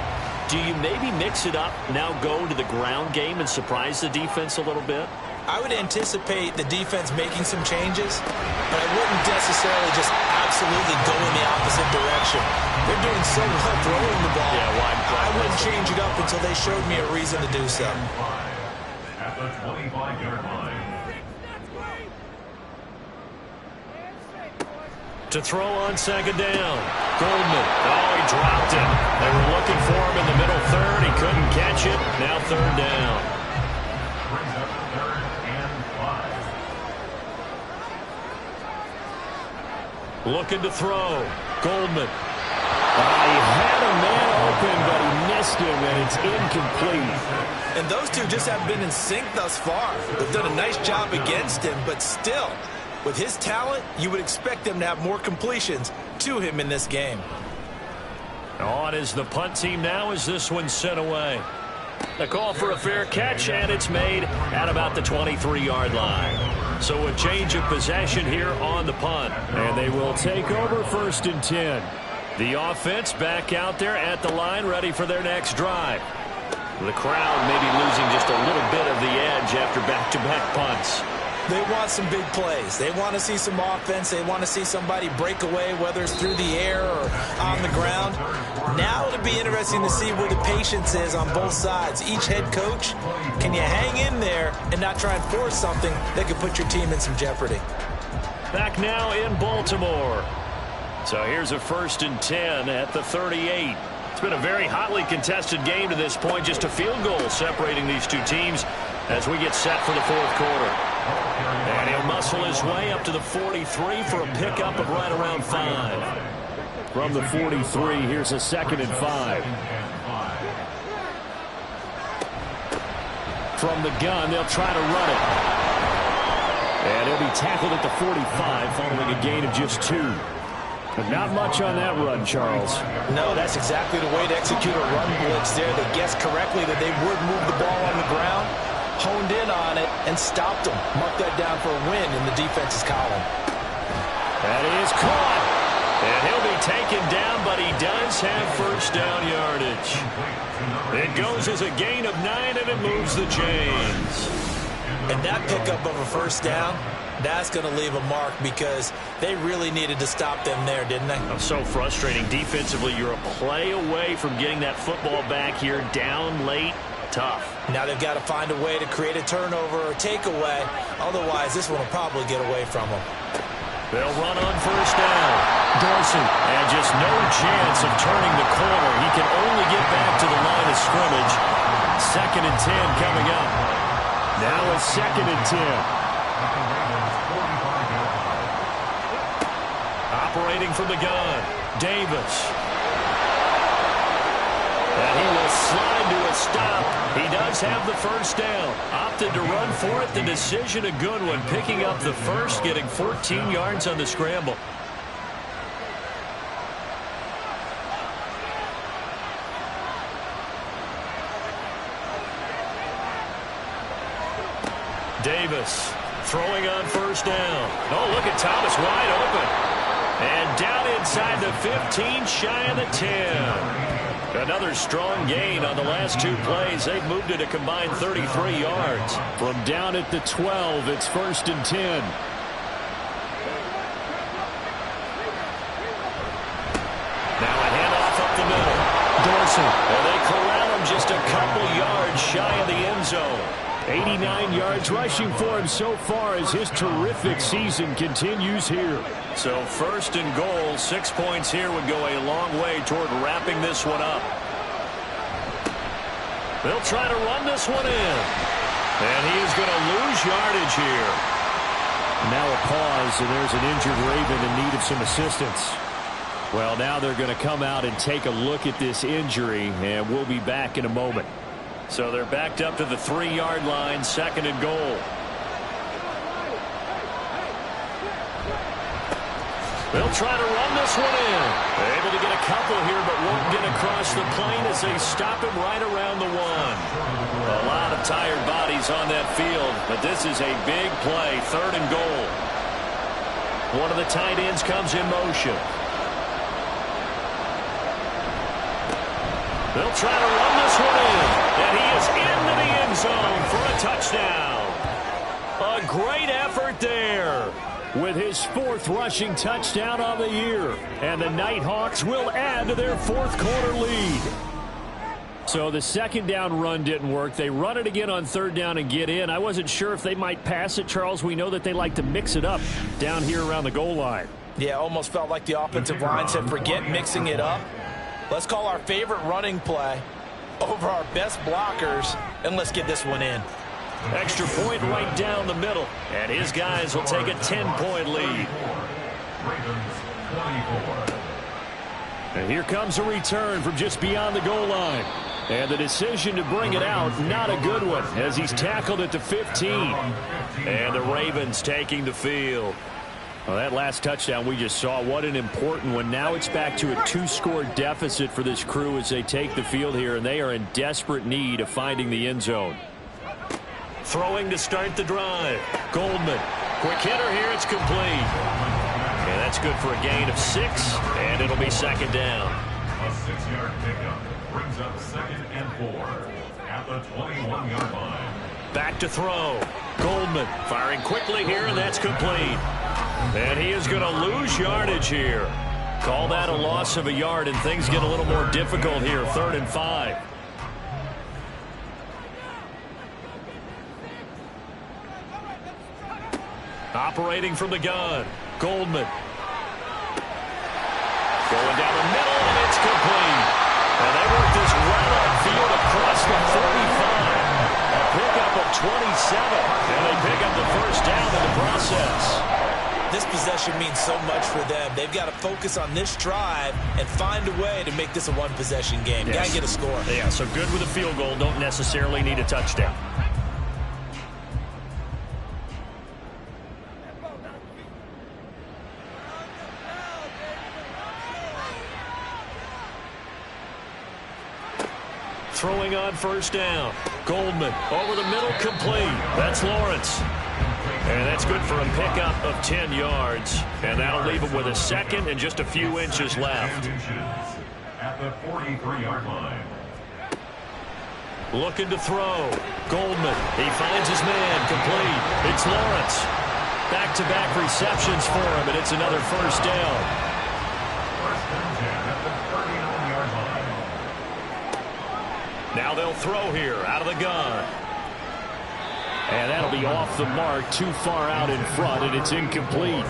Do you maybe mix it up, now go to the ground game and surprise the defense a little bit? I would anticipate the defense making some changes, but I wouldn't necessarily just absolutely go in the opposite direction. They're doing so well throwing the ball. I wouldn't change it up until they showed me a reason to do so. At the 25-yard line. To throw on 2nd down. Goldman. Oh, he dropped it. They were looking for him in the middle 3rd. He couldn't catch it. Now 3rd down. Brings up 3rd and 5. Looking to throw. Goldman. He had a man open, but he missed him, and it's incomplete. And those two just haven't been in sync thus far. They've done a nice job against him, but still, with his talent, you would expect them to have more completions to him in this game. On is the punt team now as this one's sent away. A call for a fair catch, and it's made at about the 23-yard line. So a change of possession here on the punt. And they will take over 1st and 10. The offense back out there at the line, ready for their next drive. The crowd maybe losing just a little bit of the edge after back-to-back punts. They want some big plays. They want to see some offense. They want to see somebody break away, whether it's through the air or on the ground. Now it'll be interesting to see where the patience is on both sides. Each head coach, can you hang in there and not try and force something that could put your team in some jeopardy? Back now in Baltimore. So here's a 1st and 10 at the 38. It's been a very hotly contested game to this point. Just a field goal separating these two teams as we get set for the 4th quarter. And he'll muscle his way up to the 43 for a pickup of right around 5. From the 43, here's a 2nd and 5. From the gun, they'll try to run it. And he'll be tackled at the 45 following a gain of just 2. But not much on that run, Charles. No, that's exactly the way to execute a run blitz there. They guessed correctly that they would move the ball on the ground, honed in on it, and stopped them. Mark that down for a win in the defense's column. That is caught. And he'll be taken down, but he does have 1st down yardage. It goes as a gain of 9, and it moves the chains. And that pickup of a 1st down, that's going to leave a mark because they really needed to stop them there, didn't they? So frustrating. Defensively, you're a play away from getting that football back here, down late. Tough. Now they've got to find a way to create a turnover or takeaway. Otherwise, this one will probably get away from them. They'll run on 1st down. Dorsey. And just no chance of turning the corner. He can only get back to the line of scrimmage. 2nd and 10 coming up. Now a 2nd and 10. Operating from the gun, Davis. And he will slide to a stop. He does have the 1st down. Opted to run for it. The decision a good one. Picking up the 1st, getting 14 yards on the scramble. Davis throwing on 1st down. Oh, look at Thomas wide open. And down inside the 15, shy of the 10. Another strong gain on the last two plays. They've moved it a combined 33 yards. From down at the 12, it's 1st and 10. Now a handoff up the middle. Dorsey. And they corral him just a couple yards shy of the end zone. 89 yards rushing for him so far as his terrific season continues here. So 1st and goal, 6 points here would go a long way toward wrapping this one up. They'll try to run this one in. And he is going to lose yardage here. Now a pause, and there's an injured Raven in need of some assistance. Well, now they're going to come out and take a look at this injury, and we'll be back in a moment. So they're backed up to the 3-yard line, 2nd and goal. They'll try to run this one in. They're able to get a couple here, but won't get across the plane as they stop him right around the 1. A lot of tired bodies on that field, but this is a big play, 3rd and goal. One of the tight ends comes in motion. They'll try to run this one in, and he is into the end zone for a touchdown. A great effort there with his 4th rushing touchdown of the year. And the Nighthawks will add to their 4th quarter lead. So the 2nd down run didn't work. They run it again on 3rd down and get in. I wasn't sure if they might pass it, Charles. We know that they like to mix it up down here around the goal line. Yeah, almost felt like the offensive line said, forget mixing it up. Let's call our favorite running play over our best blockers, and let's get this one in. Extra point right down the middle, and his guys will take a 10-point lead. And here comes a return from just beyond the goal line. And the decision to bring it out, not a good one, as he's tackled at the 15. And the Ravens taking the field. Well, that last touchdown we just saw, what an important one. Now it's back to a 2-score deficit for this crew as they take the field here, and they are in desperate need of finding the end zone. Throwing to start the drive. Goldman. Quick hitter here. It's complete. And that's good for a gain of 6, and it'll be 2nd down. A 6-yard pickup brings up 2nd and 4 at the 21-yard line. Back to throw. Goldman firing quickly here, and that's complete. And he is going to lose yardage here. Call that a loss of a yard, and things get a little more difficult here. 3rd and 5. Operating from the gun. Goldman. Going down the middle, and it's complete. And they work this right upfield across the 35. A pickup of 27. And they pick up the 1st down in the process. This possession means so much for them. They've got to focus on this drive and find a way to make this a one-possession game. Yes. Got to get a score. Yeah, so good with a field goal. Don't necessarily need a touchdown. Throwing on 1st down. Goldman over the middle, complete. That's Lawrence. And that's good for a pickup of 10 yards. And that'll leave him with a 2nd and just a few inches left. At the 43-yard line. Looking to throw. Goldman. He finds his man. Complete. It's Lawrence. Back-to-back receptions for him, and it's another 1st down. 1st and 10 at the 39-yard line. Now they'll throw here out of the gun. And that'll be off the mark, too far out in front, and it's incomplete.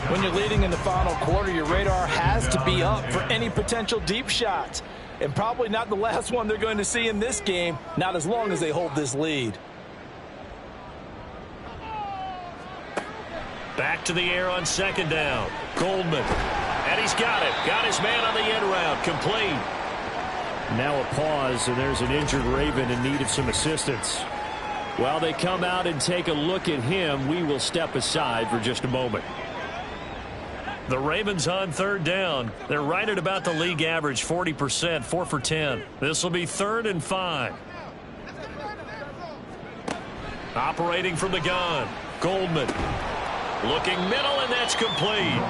When you're leading in the final quarter, your radar has to be up for any potential deep shots. And probably not the last one they're going to see in this game, not as long as they hold this lead. Back to the air on 2nd down. Goldman. And he's got it. Got his man on the end route. Complete. Now a pause, and there's an injured Raven in need of some assistance. While they come out and take a look at him, we will step aside for just a moment. The Ravens on 3rd down. They're right at about the league average, 40%, 4 for 10. This will be 3rd and 5. Operating from the gun. Goldman. Looking middle, and that's complete.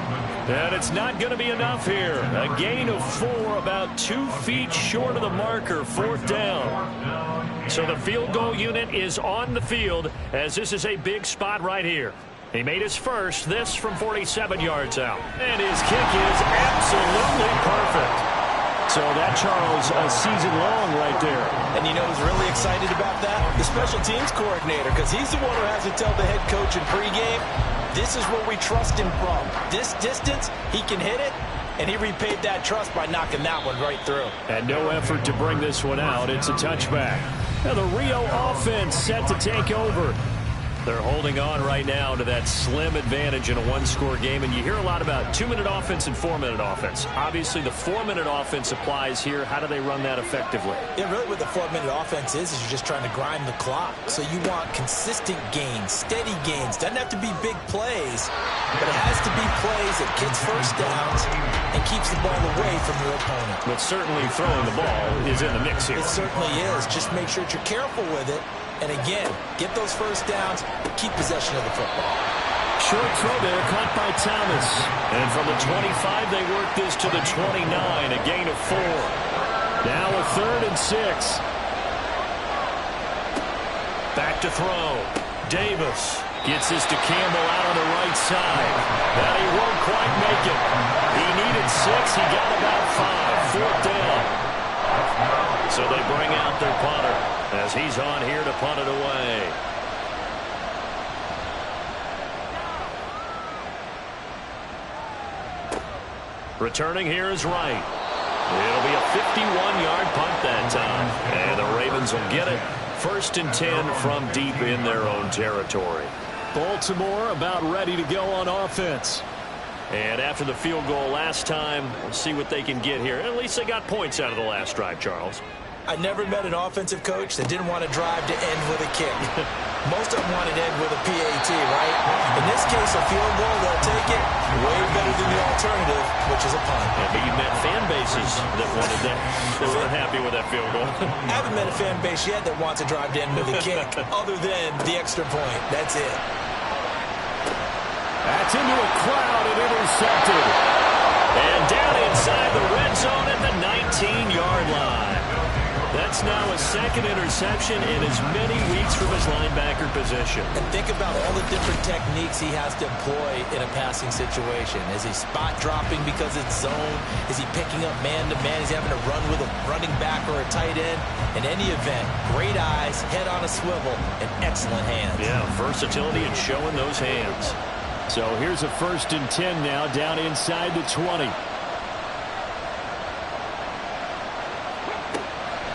And it's not going to be enough here. A gain of 4, about 2 feet short of the marker, 4th down. So the field goal unit is on the field, as this is a big spot right here. He made his first, this from 47 yards out. And his kick is absolutely perfect. So that, Charles, a season long right there. And you know who's really excited about that? The special teams coordinator, because he's the one who has to tell the head coach in pregame, this is where we trust him from. This distance, he can hit it, and he repaid that trust by knocking that one right through. And no effort to bring this one out. It's a touchback. Now the Rio offense set to take over. They're holding on right now to that slim advantage in a one-score game, and you hear a lot about 2-minute offense and 4-minute offense. Obviously, the 4-minute offense applies here. How do they run that effectively? Yeah, really what the 4-minute offense is you're just trying to grind the clock. So you want consistent gains, steady gains. Doesn't have to be big plays, but it has to be plays that gets first downs and keeps the ball away from your opponent. But certainly throwing the ball is in the mix here. It certainly is. Just make sure that you're careful with it. And again, get those first downs, keep possession of the football. Short throw there, caught by Thomas. And from the 25, they work this to the 29, a gain of 4. Now a 3rd and 6. Back to throw. Davis gets this to Campbell out on the right side. But he won't quite make it. He needed 6. He got about 5. 4th down. So they bring out their punter as he's on here to punt it away. Returning here is Wright. It'll be a 51-yard punt that time. And the Ravens will get it. 1st and 10 from deep in their own territory. Baltimore about ready to go on offense. And after the field goal last time, we'll see what they can get here. At least they got points out of the last drive, Charles. I never met an offensive coach that didn't want to drive to end with a kick. Most of them want to end with a PAT, right? In this case, a field goal, they'll take it. Way better than the alternative, which is a punt. Yeah, but you met fan bases that wanted that. They weren't happy with that field goal. I haven't met a fan base yet that wants to drive to end with a kick, other than the extra point. That's it. That's into a crowd and intercepted. And down inside the red zone at the 19-yard line. That's now a 2nd interception in as many weeks from his linebacker position. And think about all the different techniques he has to employ in a passing situation. Is he spot dropping because it's zone? Is he picking up man-to-man? Is he having to run with a running back or a tight end? In any event, great eyes, head on a swivel, and excellent hands. Yeah, versatility and showing those hands. So here's a 1st and 10 now, down inside the 20.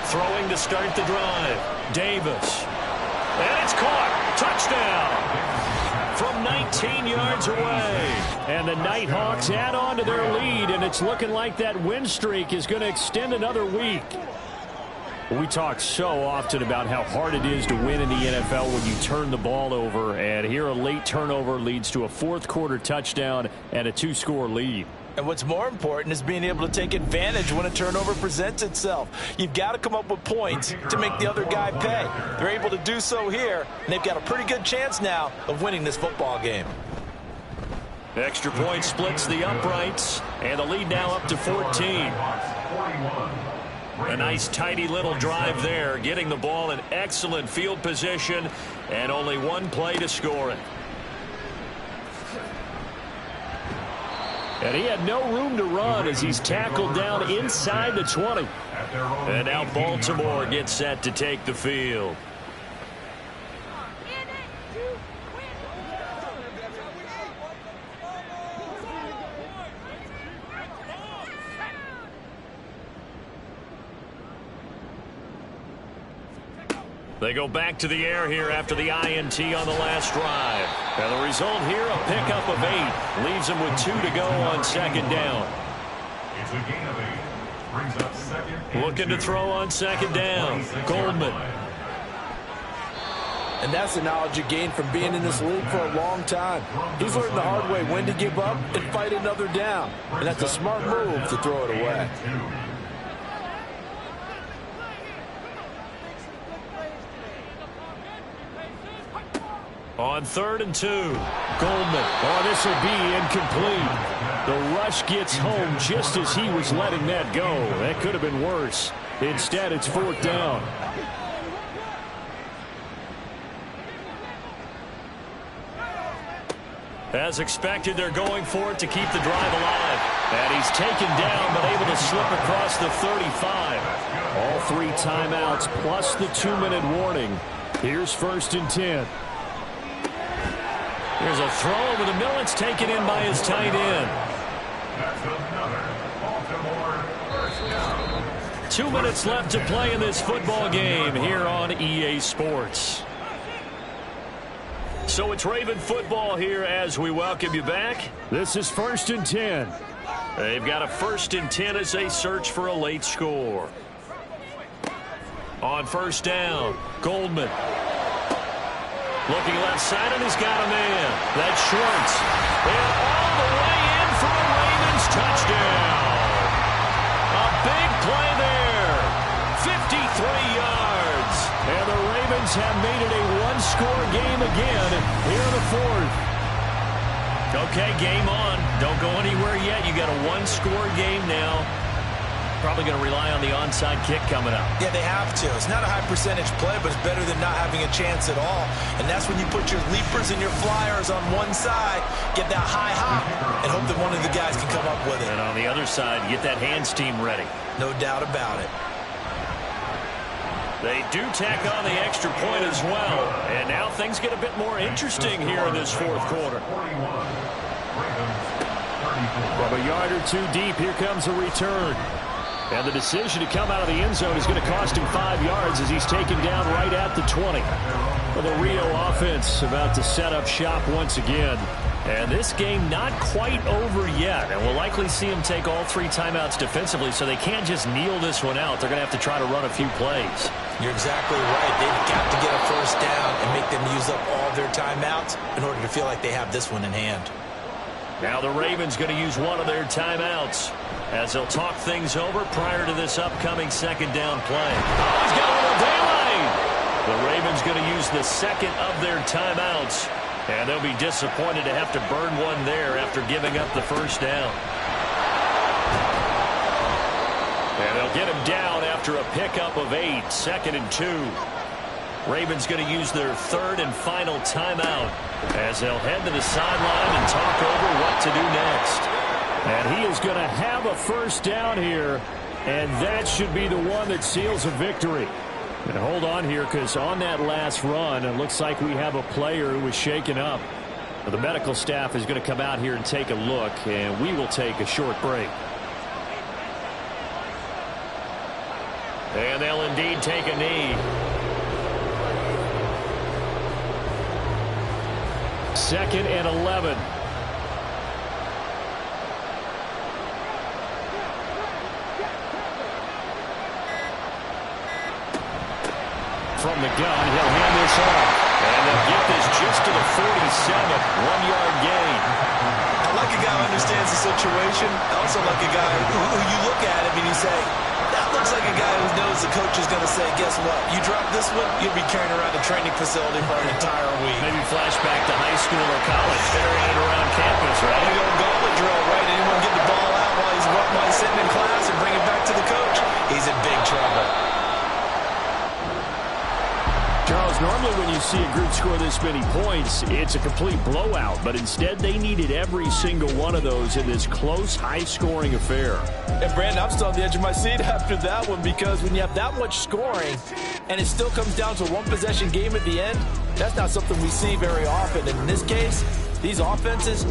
Throwing to start the drive. Davis. And it's caught. Touchdown. From 19 yards away. And the Nighthawks add on to their lead, and it's looking like that win streak is going to extend another week. We talk so often about how hard it is to win in the NFL when you turn the ball over, and here a late turnover leads to a 4th quarter touchdown and a 2-score lead. And what's more important is being able to take advantage when a turnover presents itself. You've got to come up with points to make the other guy pay. They're able to do so here, and they've got a pretty good chance now of winning this football game. Extra point splits the uprights, and the lead now up to 14. A nice tidy little drive there, getting the ball in excellent field position, and only one play to score it. And he had no room to run as he's tackled down inside the 20. And now Baltimore gets set to take the field. They go back to the air here after the INT on the last drive. And the result here, a pickup of 8. Leaves them with 2 to go on 2nd down. It's a gain of 8. Brings up 2nd. Looking to throw on 2nd down. Goldman. And that's the knowledge you gain from being in this league for a long time. He's learned the hard way when to give up and fight another down. And that's a smart move to throw it away. On 3rd and 2. Goldman. Oh, this will be incomplete. The rush gets home just as he was letting that go. That could have been worse. Instead, it's 4th down. As expected, they're going for it to keep the drive alive. And he's taken down, but able to slip across the 35. All 3 timeouts plus the 2-minute warning. Here's 1st and 10. Here's a throw over the middle. It's taken in by his tight end. That's another Baltimore first down. 2 minutes left to play in this football game here on EA Sports. So it's Raven football here as we welcome you back. This is 1st and 10. They've got a 1st and 10 as they search for a late score. On 1st down, Goldman. Looking left side, and he's got a man. That's Schwartz. And all the way in for a Ravens touchdown. A big play there. 53 yards. And the Ravens have made it a one-score game again here in the 4th. Okay, game on. Don't go anywhere yet. You got a one-score game now. Probably going to rely on the onside kick coming up. Yeah, they have to. It's not a high percentage play, but it's better than not having a chance at all. And that's when you put your leapers and your flyers on one side, get that high hop, and hope that one of the guys can come up with it. And on the other side, get that hands team ready. No doubt about it. They do tack on the extra point as well. And now things get a bit more interesting here in this 4th quarter. From a yard or 2 deep, here comes a return. And the decision to come out of the end zone is going to cost him 5 yards as he's taken down right at the 20. Well, the Rio offense about to set up shop once again. And this game not quite over yet. And we'll likely see him take all 3 timeouts defensively, so they can't just kneel this one out. They're going to have to try to run a few plays. You're exactly right. They've got to get a 1st down and make them use up all their timeouts in order to feel like they have this one in hand. Now the Ravens going to use one of their timeouts as they'll talk things over prior to this upcoming 2nd down play. Oh, he's got a little daylight. The Ravens going to use the 2nd of their timeouts, and they'll be disappointed to have to burn one there after giving up the 1st down. And they'll get him down after a pickup of 8, 2nd and 2. Ravens going to use their 3rd and final timeout as they'll head to the sideline and talk over what to do next. And he is going to have a 1st down here, and that should be the one that seals a victory. And hold on here, because on that last run, it looks like we have a player who was shaken up. The medical staff is going to come out here and take a look, and we will take a short break. And they'll indeed take a knee. 2nd and 11. From the gun, he'll hand this off. And they'll get this just to the 47, 1-yard gain. I like a guy who understands the situation. I also like a guy who you look at him and you say, that looks like a guy who knows the coach is going to say, guess what? You drop this one, you'll be carrying around a training facility for an entire week. Maybe flashback to high school or college, carrying it around campus, right? The old gauntlet drill, right? Anyone get the ball out while he's sitting in class and bring it back to the coach? He's in big trouble. Charles, normally when you see a group score this many points, it's a complete blowout. But instead, they needed every single one of those in this close, high-scoring affair. And, Brandon, I'm still on the edge of my seat after that one, because when you have that much scoring and it still comes down to a one-possession game at the end, that's not something we see very often. And in this case, these offenses